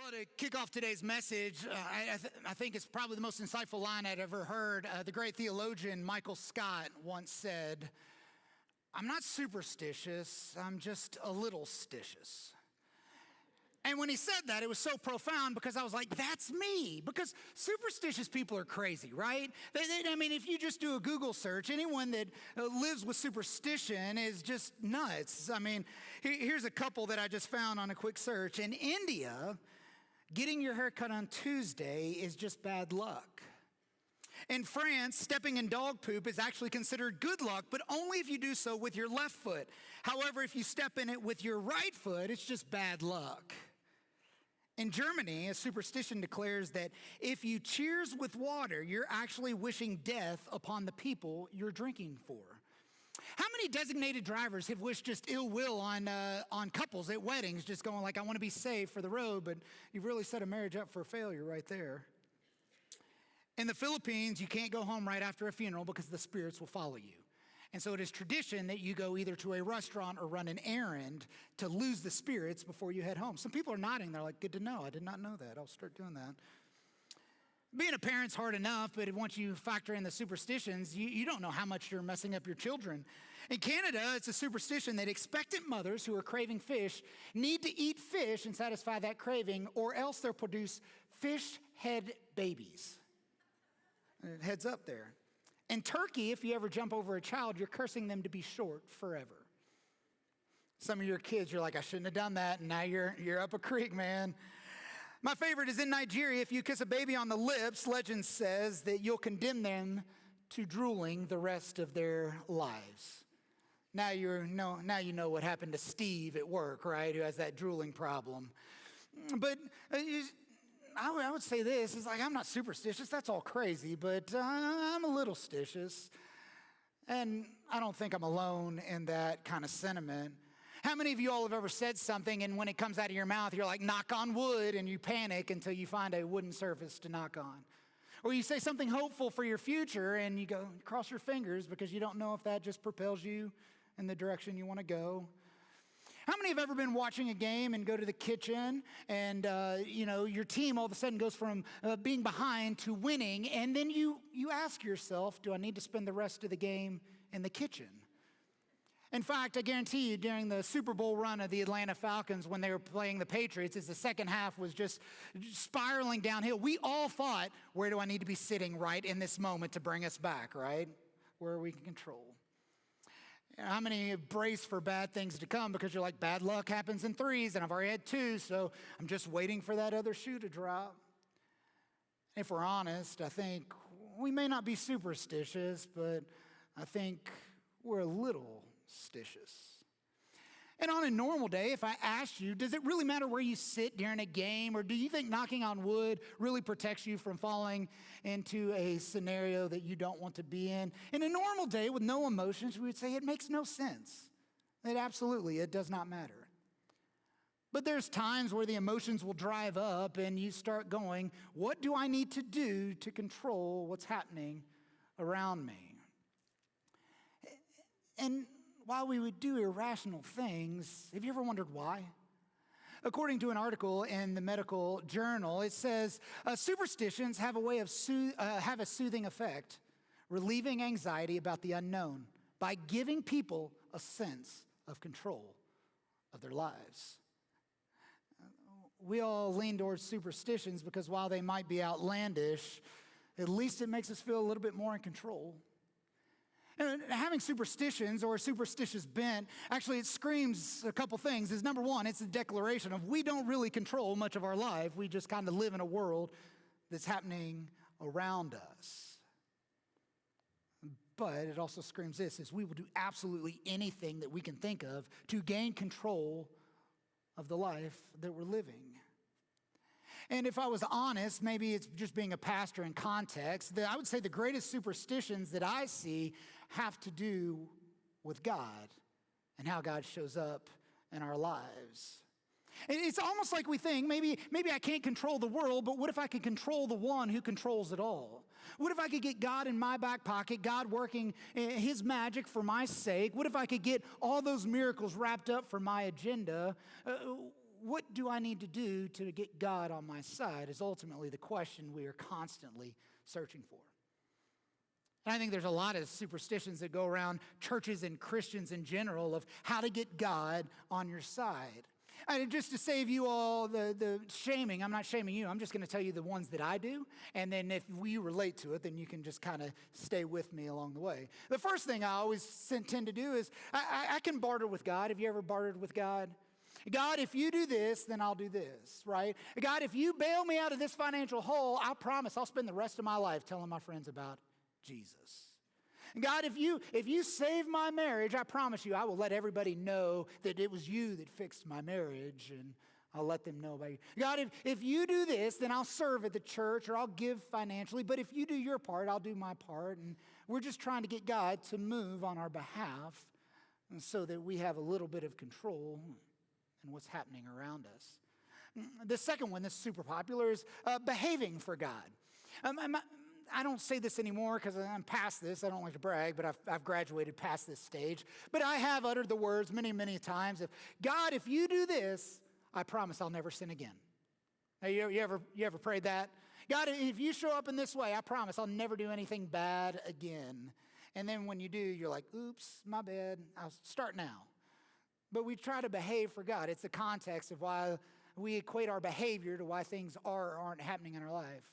Well, to kick off today's message, I think it's probably the most insightful line I'd ever heard. The great theologian Michael Scott once said, "I'm not superstitious, I'm just a little stitious." And when he said that, it was so profound because I was like, that's me. Because superstitious people are crazy, right? I mean, if you just do a Google search, anyone that lives with superstition is just nuts. I mean, here's a couple that I just found on a quick search. In India, getting your hair cut on Tuesday is just bad luck. In France, stepping in dog poop is actually considered good luck, but only if you do so with your left foot. However, if you step in it with your right foot, it's just bad luck. In Germany, a superstition declares that if you cheers with water, you're actually wishing death upon the people you're drinking for. How many designated drivers have wished just ill will on couples at weddings, just going like, I want to be safe for the road, but you've really set a marriage up for failure right there. In the Philippines, you can't go home right after a funeral because the spirits will follow you. And so it is tradition that you go either to a restaurant or run an errand to lose the spirits before you head home. Some people are nodding. They're like, good to know. I did not know that. I'll start doing that. Being a parent's hard enough, but once you factor in the superstitions, you don't know how much you're messing up your children. In Canada, it's a superstition that expectant mothers who are craving fish need to eat fish and satisfy that craving, or else they'll produce fish head babies. Heads up there. In Turkey, if you ever jump over a child, you're cursing them to be short forever. Some of your kids, you're like, I shouldn't have done that, and now you're up a creek, man. My favorite is in Nigeria. If you kiss a baby on the lips, legend says that you'll condemn them to drooling the rest of their lives. Now you know what happened to Steve at work, right, who has that drooling problem. But I would say this, is like, I'm not superstitious, that's all crazy, but I'm a little stitious. And I don't think I'm alone in that kind of sentiment. How many of you all have ever said something and when it comes out of your mouth, you're like, knock on wood, and you panic until you find a wooden surface to knock on? Or you say something hopeful for your future and you go, cross your fingers because you don't know if that just propels you in the direction you want to go. How many have ever been watching a game and go to the kitchen and, your team all of a sudden goes from being behind to winning, and then you ask yourself, do I need to spend the rest of the game in the kitchen? In fact, I guarantee you during the Super Bowl run of the Atlanta Falcons when they were playing the Patriots, as the second half was just spiraling downhill, we all thought, where do I need to be sitting right in this moment to bring us back, right? Where we can control. How many brace for bad things to come because you're like, bad luck happens in threes and I've already had two, so I'm just waiting for that other shoe to drop. If we're honest, I think we may not be superstitious, but I think we're a little stitious. And on a normal day, if I asked you, does it really matter where you sit during a game, or do you think knocking on wood really protects you from falling into a scenario that you don't want to be in? In a normal day with no emotions, we would say it makes no sense. It does not matter. But there's times where the emotions will drive up and you start going, what do I need to do to control what's happening around me? And while we would do irrational things, have you ever wondered why? According to an article in the medical journal, it says superstitions have a way of have a soothing effect, relieving anxiety about the unknown by giving people a sense of control of their lives. We all lean towards superstitions because while they might be outlandish, at least it makes us feel a little bit more in control. And having superstitions or a superstitious bent, actually it screams a couple things. Is number one, it's a declaration of we don't really control much of our life. We just kind of live in a world that's happening around us. But it also screams this, is we will do absolutely anything that we can think of to gain control of the life that we're living. And if I was honest, maybe it's just being a pastor in context, that I would say the greatest superstitions that I see have to do with God and how God shows up in our lives. It's almost like we think, maybe I can't control the world, but what if I could control the one who controls it all? What if I could get God in my back pocket, God working his magic for my sake? What if I could get all those miracles wrapped up for my agenda? what do I need to do to get God on my side is ultimately the question we are constantly searching for. And I think there's a lot of superstitions that go around churches and Christians in general of how to get God on your side. And just to save you all the shaming, I'm not shaming you, I'm just going to tell you the ones that I do. And then if we relate to it, then you can just kind of stay with me along the way. The first thing I always tend to do is I can barter with God. Have you ever bartered with God? God, if you do this, then I'll do this, right? God, if you bail me out of this financial hole, I promise I'll spend the rest of my life telling my friends about Jesus. God, if you save my marriage, I promise you, I will let everybody know that it was you that fixed my marriage, and I'll let them know about you. God, if you do this, then I'll serve at the church or I'll give financially, but if you do your part, I'll do my part. And we're just trying to get God to move on our behalf so that we have a little bit of control in what's happening around us. The second one that's super popular is behaving for God. I don't say this anymore because I'm past this. I don't like to brag, but I've graduated past this stage. But I have uttered the words many, many times of, God, if you do this, I promise I'll never sin again. Now, you ever prayed that? God, if you show up in this way, I promise I'll never do anything bad again. And then when you do, you're like, oops, my bad. I'll start now. But we try to behave for God. It's the context of why we equate our behavior to why things are or aren't happening in our life.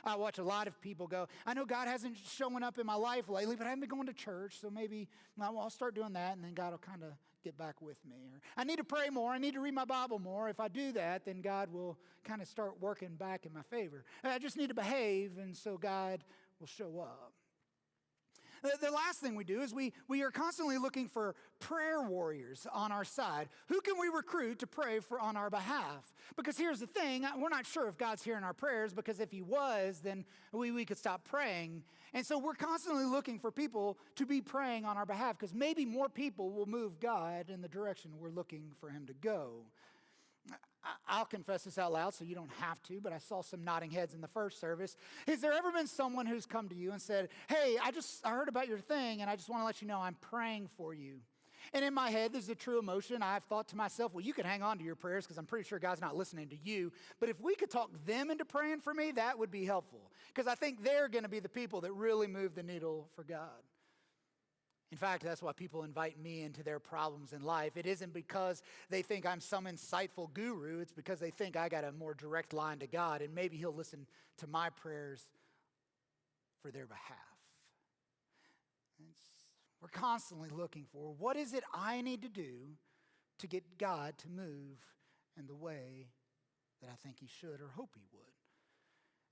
I watch a lot of people go, I know God hasn't shown up in my life lately, but I haven't been going to church, so maybe I'll start doing that, and then God will kind of get back with me. Or I need to pray more. I need to read my Bible more. If I do that, then God will kind of start working back in my favor. I just need to behave, and so God will show up. The last thing we do is we are constantly looking for prayer warriors on our side. Who can we recruit to pray for on our behalf? Because here's the thing, we're not sure if God's hearing our prayers, because if he was, then we could stop praying. And so we're constantly looking for people to be praying on our behalf, because maybe more people will move God in the direction we're looking for him to go. I'll confess this out loud so you don't have to, but I saw some nodding heads in the first service. Has there ever been someone who's come to you and said, hey, I heard about your thing, and I just want to let you know I'm praying for you? And in my head, this is a true emotion. I've thought to myself, well, you can hang on to your prayers because I'm pretty sure God's not listening to you. But if we could talk them into praying for me, that would be helpful, because I think they're going to be the people that really move the needle for God. In fact, that's why people invite me into their problems in life. It isn't because they think I'm some insightful guru. It's because they think I got a more direct line to God, and maybe he'll listen to my prayers for their behalf. We're constantly looking for, what is it I need to do to get God to move in the way that I think he should or hope he would?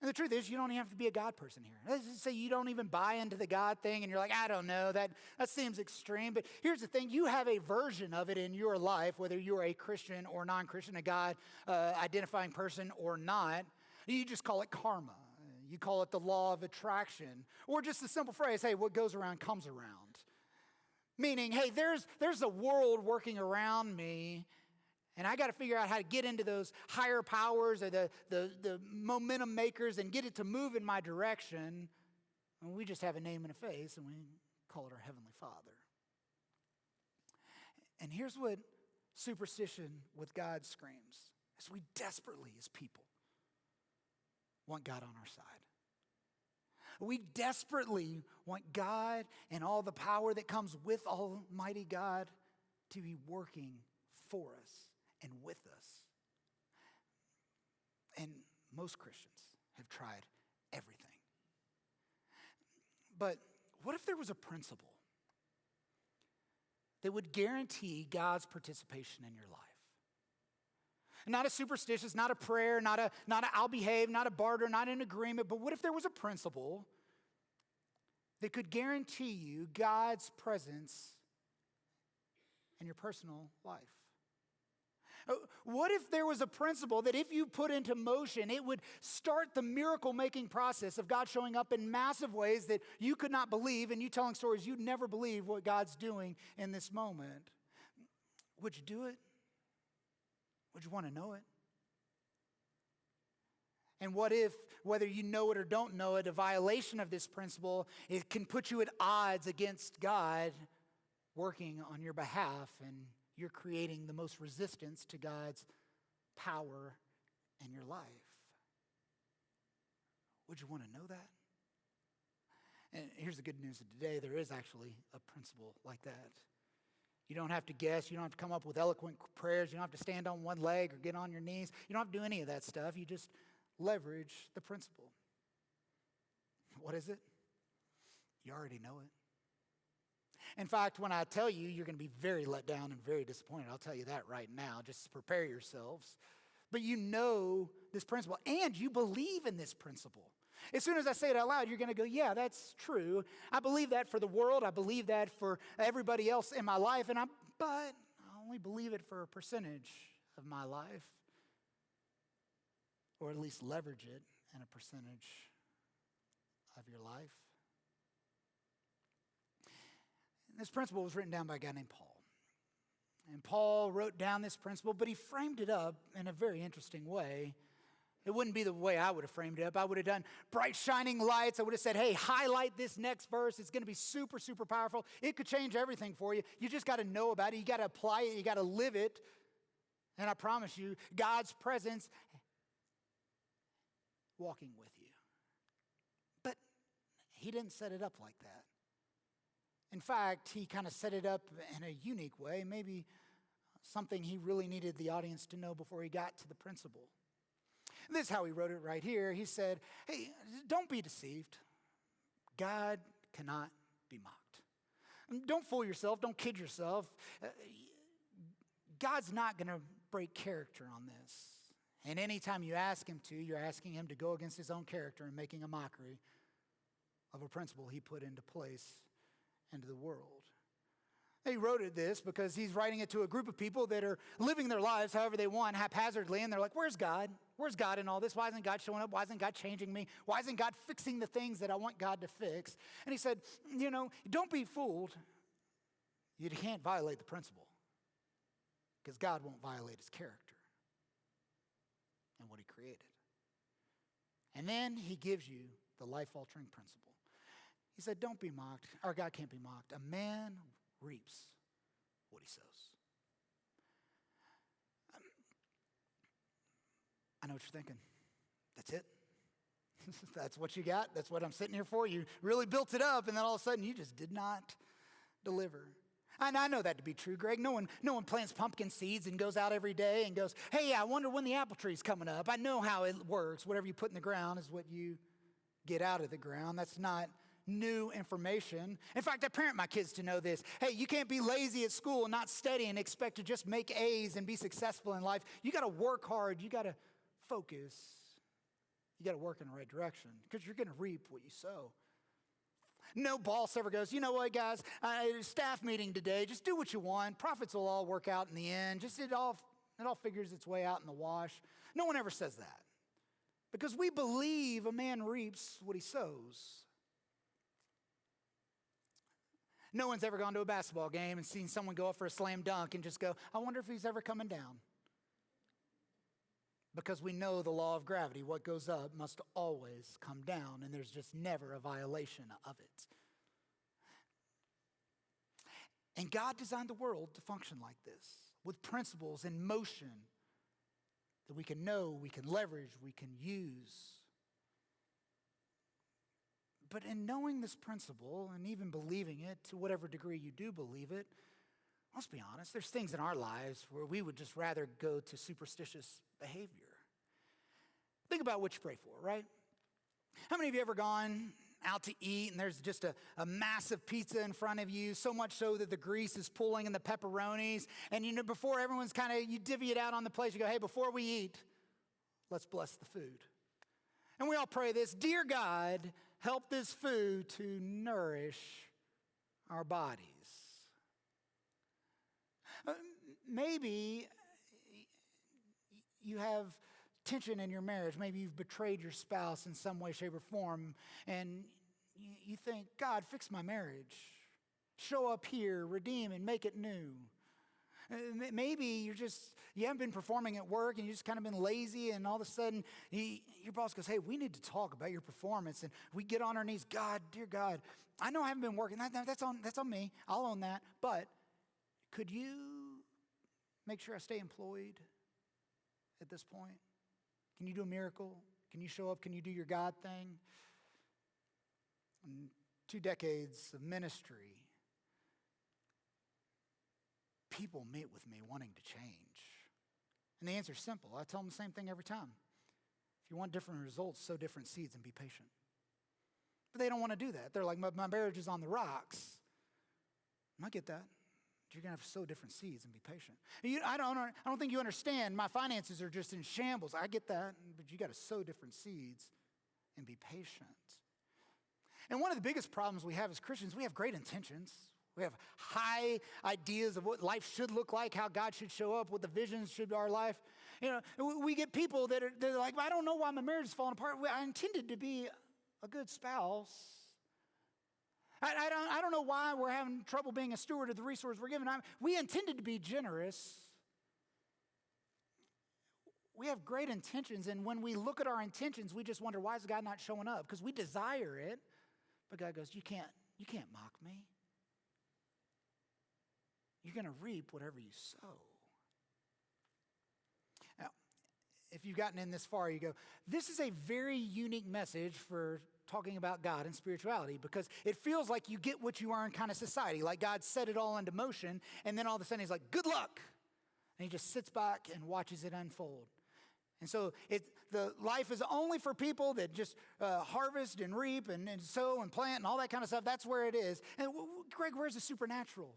And the truth is, you don't even have to be a God person here. Let's just say you don't even buy into the God thing and you're like, I don't know, that seems extreme. But here's the thing, you have a version of it in your life, whether you're a Christian or non-Christian, a God identifying person or not. You just call it karma. You call it the law of attraction. Or just the simple phrase, hey, what goes around comes around. Meaning, hey, there's a world working around me, and I got to figure out how to get into those higher powers or the momentum makers and get it to move in my direction. And we just have a name and a face, and we call it our Heavenly Father. And here's what superstition with God screams, is we desperately, as people, want God on our side. We desperately want God and all the power that comes with Almighty God to be working for us and with us. And most Christians have tried everything. But what if there was a principle that would guarantee God's participation in your life? Not a superstitious, not a prayer, not a I'll behave, not a barter, not an agreement, but what if there was a principle that could guarantee you God's presence in your personal life? What if there was a principle that if you put into motion, it would start the miracle-making process of God showing up in massive ways that you could not believe, and you telling stories you'd never believe what God's doing in this moment? Would you do it? Would you want to know it? And what if, whether you know it or don't know it, a violation of this principle, it can put you at odds against God working on your behalf, and you're creating the most resistance to God's power in your life. Would you want to know that? And here's the good news of today. There is actually a principle like that. You don't have to guess. You don't have to come up with eloquent prayers. You don't have to stand on one leg or get on your knees. You don't have to do any of that stuff. You just leverage the principle. What is it? You already know it. In fact, when I tell you, you're going to be very let down and very disappointed. I'll tell you that right now. Just prepare yourselves. But you know this principle, and you believe in this principle. As soon as I say it out loud, you're going to go, yeah, that's true. I believe that for the world. I believe that for everybody else in my life. But I only believe it for a percentage of my life. Or at least leverage it in a percentage of your life. And this principle was written down by a guy named Paul. And Paul wrote down this principle, but he framed it up in a very interesting way. It wouldn't be the way I would have framed it up. I would have done bright shining lights. I would have said, hey, highlight this next verse. It's going to be super, super powerful. It could change everything for you. You just got to know about it. You got to apply it. You got to live it. And I promise you, God's presence walking with you. But he didn't set it up like that. In fact, he kind of set it up in a unique way, maybe something he really needed the audience to know before he got to the principle. This is how he wrote it right here. He said, hey, don't be deceived. God cannot be mocked. Don't fool yourself. Don't kid yourself. God's not going to break character on this. And anytime you ask him to, you're asking him to go against his own character and making a mockery of a principle he put into place into the world. He wrote this because he's writing it to a group of people that are living their lives however they want, haphazardly, and they're like, where's God? Where's God in all this? Why isn't God showing up? Why isn't God changing me? Why isn't God fixing the things that I want God to fix? And he said, don't be fooled. You can't violate the principle because God won't violate his character and what he created. And then he gives you the life-altering principle. He said, don't be mocked. Our God can't be mocked. A man reaps what he sows. I know what you're thinking. That's it? That's what you got? That's what I'm sitting here for? You really built it up, and then all of a sudden you just did not deliver. And I know that to be true, Greg. No one plants pumpkin seeds and goes out every day and goes, hey, I wonder when the apple tree's coming up. I know how it works. Whatever you put in the ground is what you get out of the ground. That's not new information. In fact, I parent my kids to know this. Hey, you can't be lazy at school and not study and expect to just make A's and be successful in life. You got to work hard. You got to focus. You got to work in the right direction because you're going to reap what you sow. No boss ever goes, you know what, guys, staff meeting today, just do what you want. Profits will all work out in the end. Just it all figures its way out in the wash. No one ever says that because we believe a man reaps what he sows. No one's ever gone to a basketball game and seen someone go up for a slam dunk and just go, I wonder if he's ever coming down. Because we know the law of gravity. What goes up must always come down, and there's just never a violation of it. And God designed the world to function like this, with principles in motion that we can know, we can leverage, we can use. But in knowing this principle and even believing it, to whatever degree you do believe it, let's be honest, there's things in our lives where we would just rather go to superstitious behavior. Think about what you pray for, right? How many of you ever gone out to eat and there's just a massive pizza in front of you, so much so that the grease is pulling in the pepperonis, and before everyone's you divvy it out on the plate, you go, hey, before we eat, let's bless the food. And we all pray this, dear God, help this food to nourish our bodies. Maybe you have tension in your marriage. Maybe you've betrayed your spouse in some way, shape, or form, and you think, God, fix my marriage. Show up here, redeem, and make it new. Maybe you haven't been performing at work and you've just kind of been lazy, and all of a sudden your boss goes, hey, we need to talk about your performance. And we get on our knees, God, dear God, I know I haven't been working. That's on me. I'll own that. But could you make sure I stay employed? at this point? Can you do a miracle? Can you show up? Can you do your God thing? In 2 decades of ministry, people meet with me wanting to change. And the answer is simple. I tell them the same thing every time. If you want different results, sow different seeds and be patient. But they don't want to do that. They're like, my marriage is on the rocks. And I get that. You're going to have to sow different seeds and be patient. I don't think you understand. My finances are just in shambles. I get that. But you got to sow different seeds and be patient. And one of the biggest problems we have as Christians, we have great intentions. We have high ideas of what life should look like, how God should show up, what the visions should be our life. We get people that are like, I don't know why my marriage is falling apart. I intended to be a good spouse. I don't know why we're having trouble being a steward of the resources we're given. We intended to be generous. We have great intentions, and when we look at our intentions, we just wonder, why is God not showing up? Because we desire it, but God goes, you can't mock me. You're going to reap whatever you sow. Now, if you've gotten in this far, you go, this is a very unique message for talking about God and spirituality, because it feels like you get what you earn kind of society, like God set it all into motion, and then all of a sudden he's like, good luck. And he just sits back and watches it unfold. And so the life is only for people that just harvest and reap and sow and plant and all that kind of stuff. That's where it is. And Greg, where's the supernatural?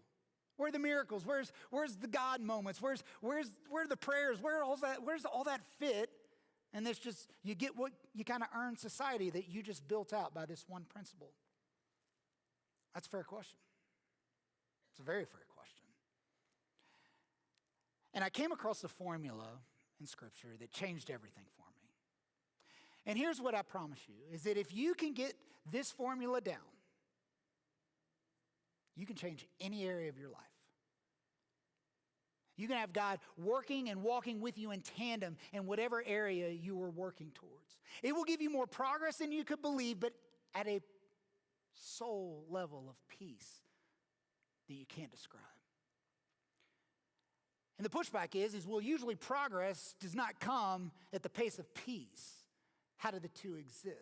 Where are the miracles? Where's the God moments? Where are the prayers? Where's all that fit? And this just, you get what you kind of earn society that you just built out by this one principle. That's a fair question. It's a very fair question. And I came across a formula in Scripture that changed everything for me. And here's what I promise you, is that if you can get this formula down, you can change any area of your life. You can have God working and walking with you in tandem in whatever area you are working towards. It will give you more progress than you could believe, but at a soul level of peace that you can't describe. And the pushback is well, usually progress does not come at the pace of peace. How do the two exist?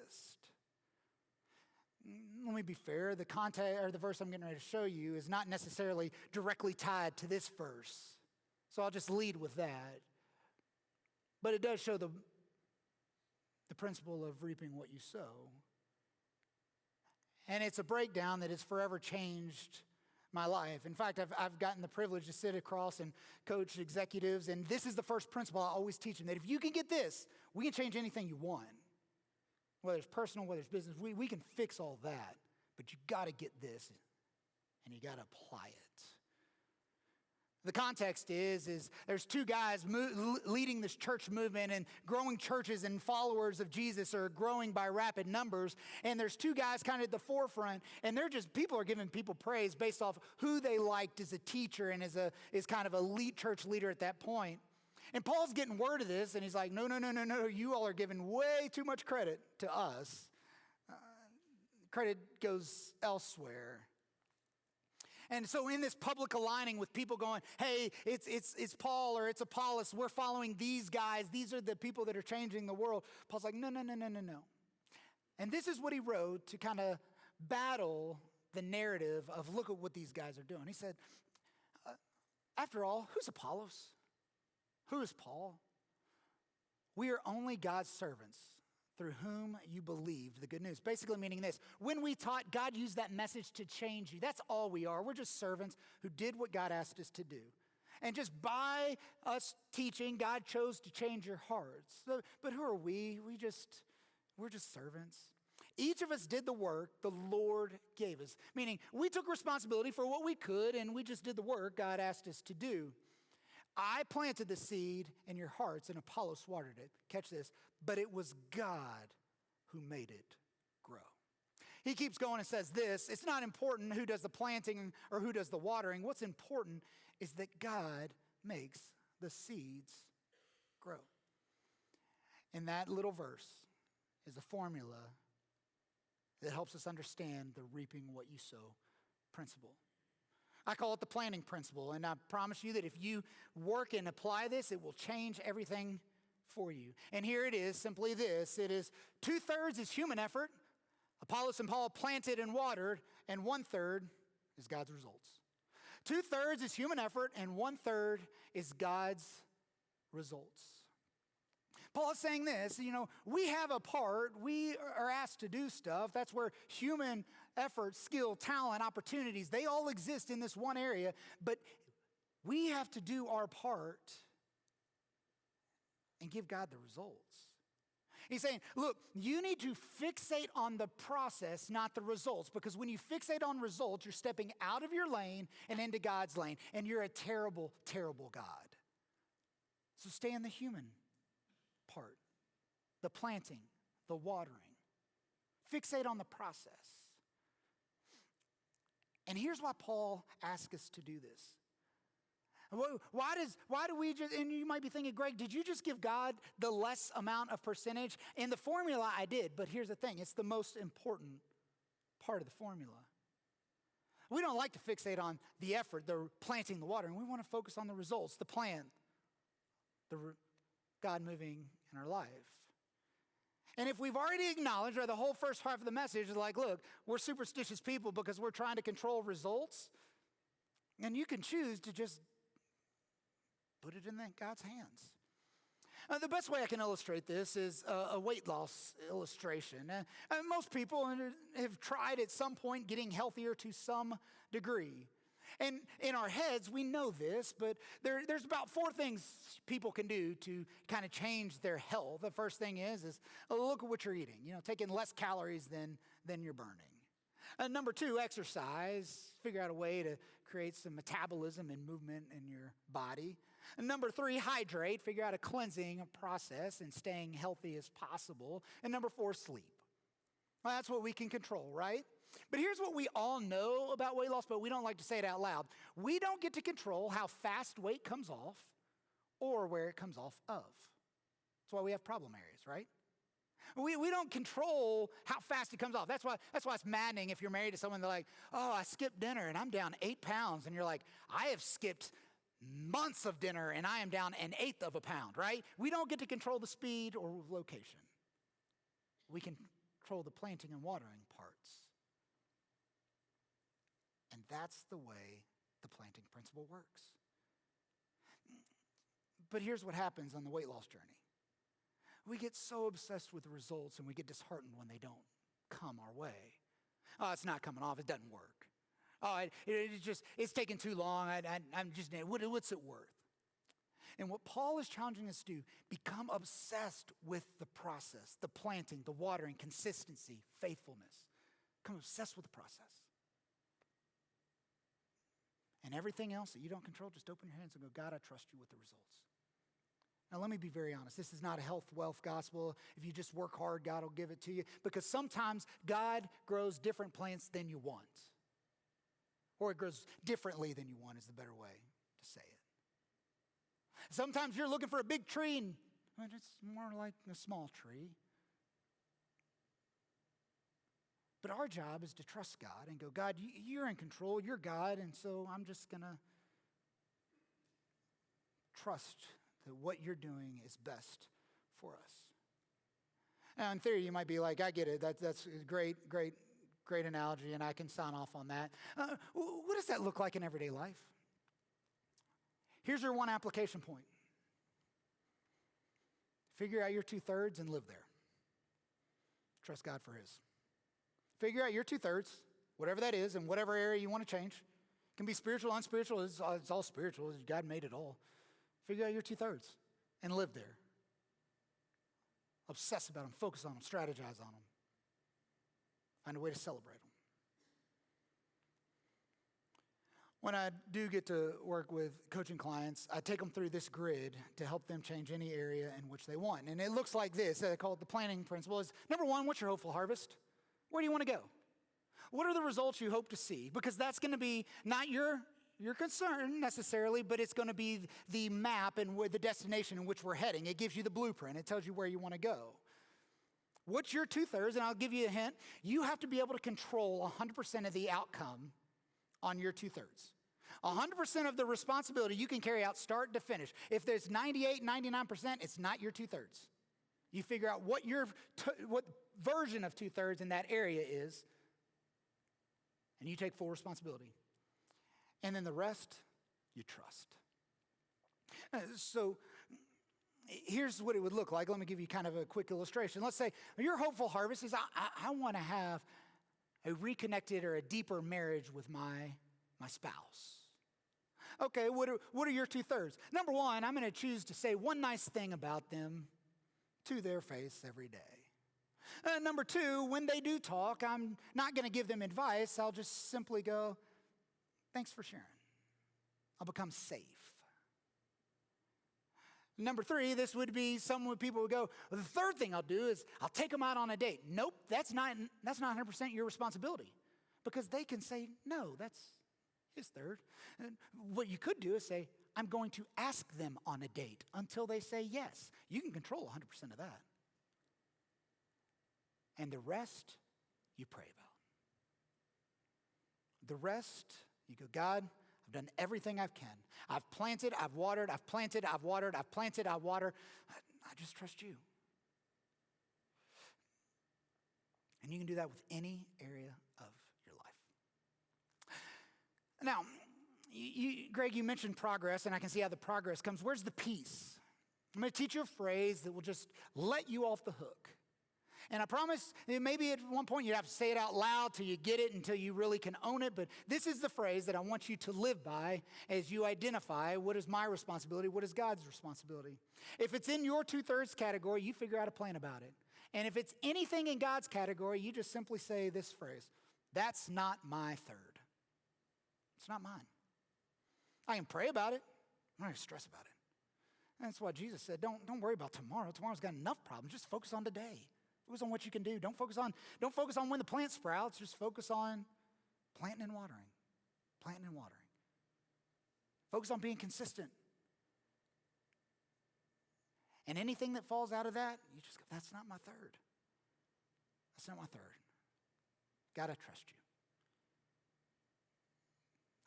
Let me be fair. The context or the verse I'm getting ready to show you is not necessarily directly tied to this verse. So I'll just lead with that. But it does show the principle of reaping what you sow. And it's a breakdown that has forever changed my life. In fact, I've gotten the privilege to sit across and coach executives, and this is the first principle I always teach them, that if you can get this, we can change anything you want. Whether it's personal, whether it's business, we can fix all that, but you got to get this, and you got to apply it. The context is there's two guys leading this church movement, and growing churches and followers of Jesus are growing by rapid numbers. And there's two guys kind of at the forefront, and people are giving people praise based off who they liked as a teacher and as kind of a lead church leader at that point. And Paul's getting word of this, and he's like, no, you all are giving way too much credit to us. Credit goes elsewhere. And so in this public aligning with people going, hey, it's Paul or it's Apollos, we're following these guys, these are the people that are changing the world. Paul's like, no. And this is what he wrote to kind of battle the narrative of look at what these guys are doing. He said, after all, who's Apollos? Who is Paul? We are only God's servants through whom you believed the good news. Basically meaning this, when we taught, God used that message to change you. That's all we are. We're just servants who did what God asked us to do. And just by us teaching, God chose to change your hearts. But who are we? We're just servants. Each of us did the work the Lord gave us. Meaning we took responsibility for what we could, and we just did the work God asked us to do. I planted the seed in your hearts, and Apollos watered it. Catch this. But it was God who made it grow. He keeps going and says this, it's not important who does the planting or who does the watering. What's important is that God makes the seeds grow. And that little verse is a formula that helps us understand the reaping what you sow principle. I call it the planting principle, and I promise you that if you work and apply this, it will change everything for you. And here it is, simply this. It is 2/3 is human effort. Apollos and Paul planted and watered, and 1/3 is God's results. 2/3 is human effort, and 1/3 is God's results. Paul is saying this, we have a part, we are asked to do stuff. That's where human effort, skill, talent, opportunities, they all exist in this one area, but we have to do our part and give God the results. He's saying, look, you need to fixate on the process, not the results, because when you fixate on results, you're stepping out of your lane and into God's lane, and you're a terrible, terrible God. So stay in the human part, the planting, the watering. Fixate on the process. And here's why Paul asks us to do this. Why do we just, and you might be thinking, Greg, did you just give God the less amount of percentage? In the formula, I did, but here's the thing. It's the most important part of the formula. We don't like to fixate on the effort, the planting, the watering. We want to focus on the results, the plan, God moving in our life. And if we've already acknowledged, or the whole first half of the message is like, look, we're superstitious people because we're trying to control results, and you can choose to just put it in God's hands. The best way I can illustrate this is a weight loss illustration. Most people have tried at some point getting healthier to some degree. And in our heads, we know this, but there's about 4 things people can do to kind of change their health. The first thing is look at what you're eating. Taking less calories than you're burning. Number 2, exercise. Figure out a way to create some metabolism and movement in your body. And number 3, hydrate. Figure out a cleansing process and staying healthy as possible. And number 4, sleep. Well, that's what we can control, right? But here's what we all know about weight loss, but we don't like to say it out loud. We don't get to control how fast weight comes off or where it comes off of. That's why we have problem areas, right? We don't control how fast it comes off. That's why it's maddening if you're married to someone, they're like, oh, I skipped dinner and I'm down 8 pounds. And you're like, I have skipped months of dinner and I am down 1/8 of a pound, right? We don't get to control the speed or location. We can control the planting and watering parts. And that's the way the planting principle works. But here's what happens on the weight loss journey. We get so obsessed with the results and we get disheartened when they don't come our way. Oh, it's not coming off. It doesn't work. Oh, it's taking too long. What's it worth? And what Paul is challenging us to do, become obsessed with the process, the planting, the watering, consistency, faithfulness. Become obsessed with the process. And everything else that you don't control, just open your hands and go, God, I trust you with the results. Now, let me be very honest. This is not a health, wealth gospel. If you just work hard, God will give it to you. Because sometimes God grows different plants than you want. Or it grows differently than you want is the better way to say it. Sometimes you're looking for a big tree and it's more like a small tree. But our job is to trust God and go, God, you're in control, you're God, and so I'm just going to trust that what you're doing is best for us. Now, in theory, you might be like, I get it, that's a great analogy, and I can sign off on that. What does that look like in everyday life? Here's your one application point. Figure out your 2/3 and live there. Trust God for his. Figure out your 2/3, whatever that is, in whatever area you want to change. It can be spiritual, unspiritual. It's all spiritual. God made it all. Figure out your 2/3 and live there. Obsess about them, focus on them, strategize on them. Find a way to celebrate them. When I do get to work with coaching clients, I take them through this grid to help them change any area in which they want. And it looks like this. I call it the planning principle. Is number 1, what's your hopeful harvest? Where do you want to go? What are the results you hope to see? Because that's going to be not your concern necessarily, but it's going to be the map and where the destination in which we're heading. It gives you the blueprint. It tells you where you want to go. What's your 2/3? And I'll give you a hint. You have to be able to control 100% of the outcome on your 2/3. 100% of the responsibility you can carry out start to finish. If there's 98, 99%, it's not your 2/3. You figure out what what version of 2/3 in that area is, and you take full responsibility. And then the rest, you trust. So here's what it would look like. Let me give you kind of a quick illustration. Let's say your hopeful harvest is I want to have a reconnected or a deeper marriage with my spouse. Okay, what are your 2/3? Number one, I'm going to choose to say one nice thing about them to their face every day. Number two, when they do talk, I'm not going to give them advice. I'll just simply go, thanks for sharing. I'll become safe. Number three, this would be something where people would go, well, the third thing I'll do is I'll take them out on a date. Nope, that's not 100% your responsibility, because they can say, no, that's his third. And what you could do is say, I'm going to ask them on a date until they say yes. You can control 100% of that. And the rest, you pray about. The rest, you go, God, I've done everything I can. I've planted, I've watered, I've planted, I've watered, I've planted, I've watered. I just trust you. And you can do that with any area of your life. Now, Greg, you mentioned progress, and I can see how the progress comes. Where's the peace? I'm going to teach you a phrase that will just let you off the hook. And I promise, maybe at one point you have to say it out loud till you get it, until you really can own it. But this is the phrase that I want you to live by as you identify what is my responsibility, what is God's responsibility. If it's in your 2/3 category, you figure out a plan about it. And if it's anything in God's category, you just simply say this phrase, that's not my third. It's not mine. I can pray about it. I'm not going to stress about it. And that's why Jesus said, don't worry about tomorrow. Tomorrow's got enough problems. Just focus on today. Focus on what you can do. Don't focus on when the plant sprouts. Just focus on planting and watering. Planting and watering. Focus on being consistent. And anything that falls out of that, you just go, that's not my third. That's not my third. God, I trust you.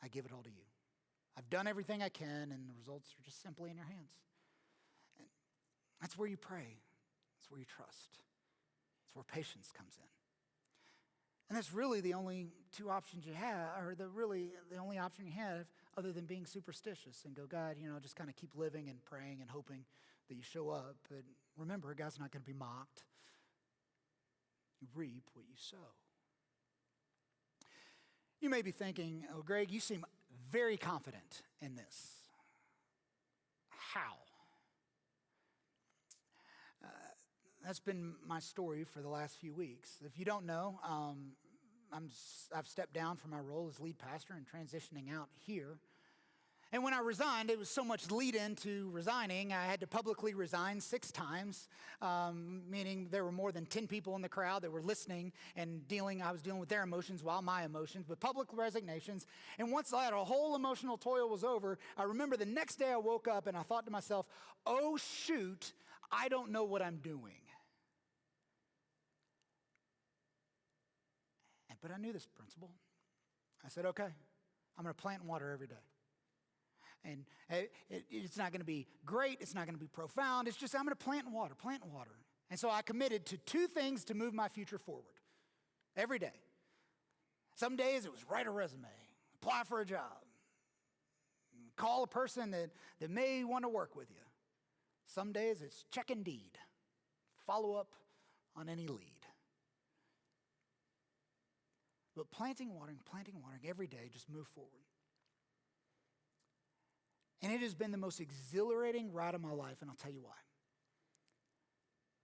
I give it all to you. I've done everything I can, and the results are just simply in your hands. And that's where you pray. That's where you trust. That's where patience comes in. And that's really the only two options you have, or the only option you have other than being superstitious and go, God, just kind of keep living and praying and hoping that you show up. But remember, God's not going to be mocked. You reap what you sow. You may be thinking, oh, Greg, you seem very confident in this. How? That's been my story for the last few weeks. If you don't know, I've stepped down from my role as lead pastor and transitioning out here. And when I resigned, it was so much lead into resigning, I had to publicly resign 6 times, meaning there were more than 10 people in the crowd that were listening and I was dealing with their emotions while my emotions, but public resignations. And once that whole emotional toil was over, I remember the next day I woke up and I thought to myself, oh shoot, I don't know what I'm doing. But I knew this principle. I said, okay, I'm going to plant and water every day. And it's not going to be great. It's not going to be profound. It's just I'm going to plant and water. And so I committed to 2 things to move my future forward every day. Some days it was write a resume, apply for a job, call a person that may want to work with you. Some days it's check Indeed, follow up on any lead. But planting, watering every day, just move forward. And it has been the most exhilarating ride of my life, and I'll tell you why.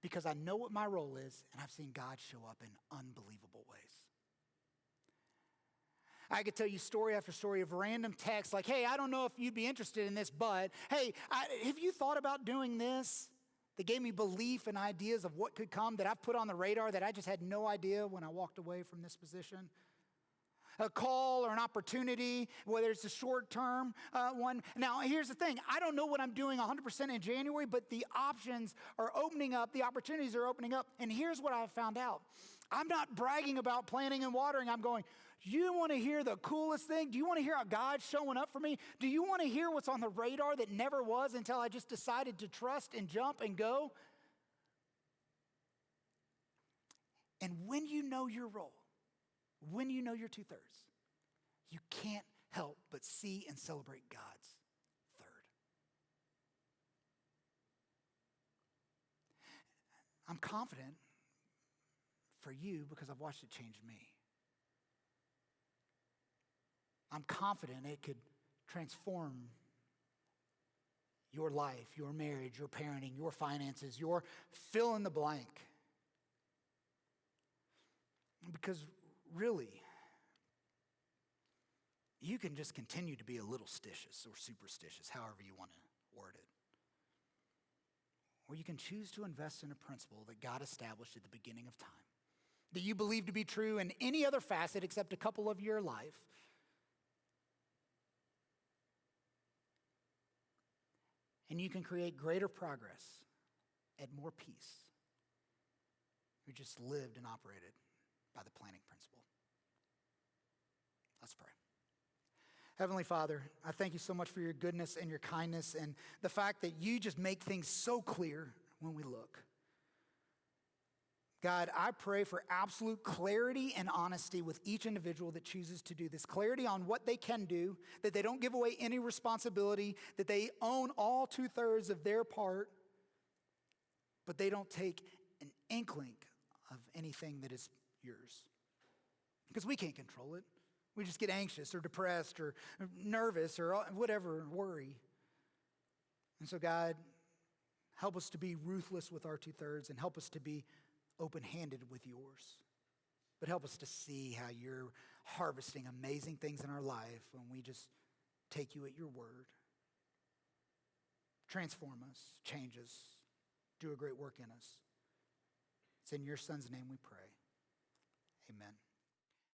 Because I know what my role is, and I've seen God show up in unbelievable ways. I could tell you story after story of random texts like, hey, I don't know if you'd be interested in this, but hey, have you thought about doing this? That gave me belief and ideas of what could come that I've put on the radar that I just had no idea when I walked away from this position. A call or an opportunity, whether it's a short-term one. Now, here's the thing. I don't know what I'm doing 100% in January, but the options are opening up. The opportunities are opening up. And here's what I've found out. I'm not bragging about planting and watering. I'm going, Do you want to hear the coolest thing? Do you want to hear how God's showing up for me? Do you want to hear what's on the radar that never was until I just decided to trust and jump and go? And when you know your role, when you know your 2/3, you can't help but see and celebrate God's third. I'm confident for you because I've watched it change me. I'm confident it could transform your life, your marriage, your parenting, your finances, your fill in the blank. Because really, you can just continue to be a little stitious or superstitious, however you want to word it. Or you can choose to invest in a principle that God established at the beginning of time, that you believe to be true in any other facet except a couple of your life. And you can create greater progress and more peace. You just lived and operated by the planning principle. Let's pray. Heavenly Father, I thank you so much for your goodness and your kindness and the fact that you just make things so clear when we look. God, I pray for absolute clarity and honesty with each individual that chooses to do this. Clarity on what they can do, that they don't give away any responsibility, that they own all 2/3 of their part, but they don't take an inkling of anything that is yours. Because we can't control it. We just get anxious or depressed or nervous or whatever, worry. And so God, help us to be ruthless with our 2/3 and help us to be open-handed with yours. But help us to see how you're harvesting amazing things in our life when we just take you at your word. Transform us, change us, do a great work in us. It's in your Son's name we pray. Amen.